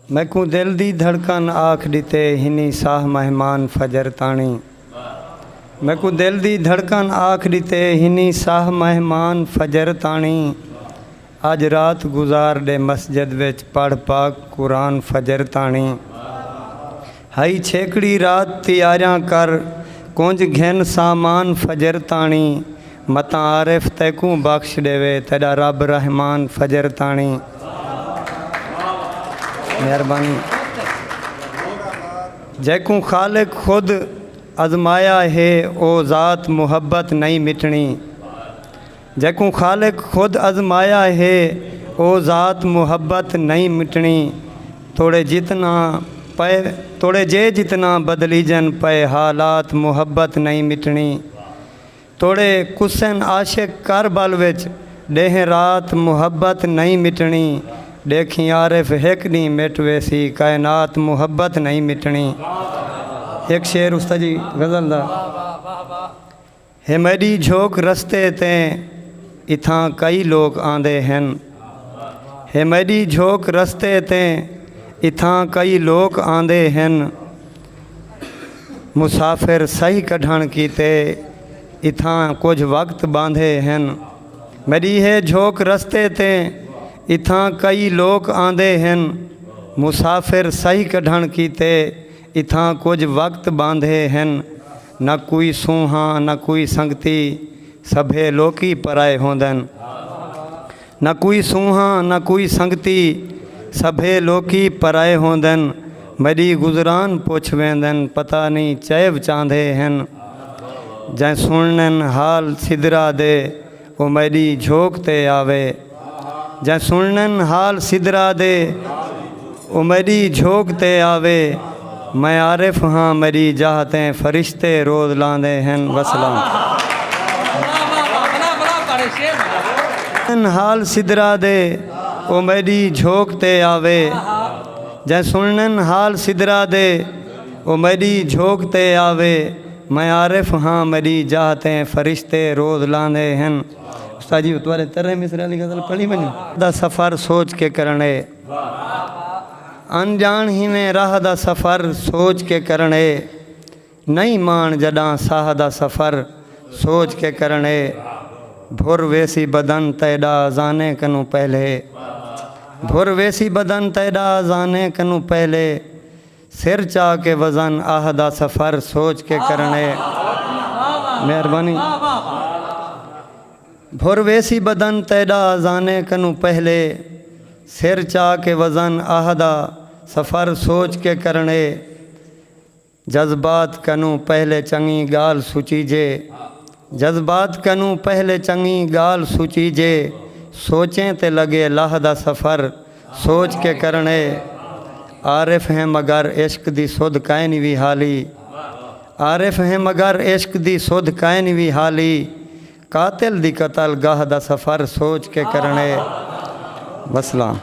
मैकू दिल दी धड़कन आख दिते हिनी साह मेहमान फजर ताणी। मैकू दिल दी धड़कन आख दिते हिनी साह मेहमान फजर ताणी। अज रात गुजार दे मस्जिद विच पढ़ पाक कुरान फजर ताणी। हई छेकड़ी रात तैयारियां कर कुंज घिन सामान फजर ताणी। मता आरिफ तैकू बख्श देवे तेरा रब रहमान फजर ताणी। मेहरबानी। जैकू खालिक खुद आजमाया है ओ ज़ात मुहब्बत नहीं मिटनी। जैकू खालिक खुद आजमाया है ओ ज़ात मुहब्बत नहीं मिटनी। तोड़े जे जितना बदली जन पे हालात मुहब्बत नहीं मिटनी। तोड़े कुसन आशिक करबल विच देह रात मुहब्बत नहीं मिटनी। देखी आरिफ एक दी मिट वैसी कायनात मुहब्बत नहीं मिटनी। एक शेर उस्ताद जी गज़ल दा। हे मेरी झोंक रस्ते ते इथां कई लोग आंदे हैं। हे मेरी झोंक रस्ते ते इथां कई लोग आंदे हैं। मुसाफिर सही कढ़ण कीते इथां कुछ वक्त बांधे हैं। मेरी है झोंक रस्ते ते इथां कई लोग आंदे हैं। मुसाफिर सही कढ़ण कीते इथां कुछ वक्त बांधे हैं। न कोई सूहा न कोई संगती सभे लोकी पराए होंदन। न कोई सूहा न कोई संगती सभे लोकी पराए होंदन। मेरी गुजरान पुछ वेंदन पता नहीं चैब चांदे हैं। जै सुनन हाल सिदरा दे वो मेरी झोंक ते आवे। जै सुनन हाल सिदरा दे वो मेरी झोंक ते आवे। मैं आरिफ हाँ मेरी जाहतें फरिश्ते रोज़ लांदे हैं। वसलाम। हाल सिदरा दे वो मेरी झोंक ते आवे। जै सुनन हाल सिदरा दे वो मेरी झोंक ते आवे। मैं आरिफ हाँ मेरी जाहतें फरिश्ते रोज़ लांदे हैं। उस्ताद जी तुम्हारे तरह मिसरे वाली गज़ल पढ़ी वञो। दा सफ़र सोच के करने अनजान ही में राह दा सफ़र सोच के करने। नहीं मान जॾां साह दा सफ़र सोच के करने। भुर वैसी बदन तैडा जाने कनु पहले। भुर वैसी बदन तैडा जाने कनु पहले। सिर चा के वज़न आह दा सफ़र सोच के करने। मेहरबानी। भुर वैसी बदन तैडा जाने कनु पहले। सिर चा के वज़न आह दा सफ़र सोच के करने। जज्बात कनु पहले चंगी गाल सुचीजे। जज्बात कनु पहले चंगी गाल सुचीजे। सोचें ते लगे लाह दा सफ़र सोच के करने। आरिफ हैं मगर इश्क दी सुध कैन भी हाली। आरिफ हैं मगर इश्क दी सुध कैन भी हाली। कातिल दी कतल गाह दा सफ़र सोच के करने। वसलाम।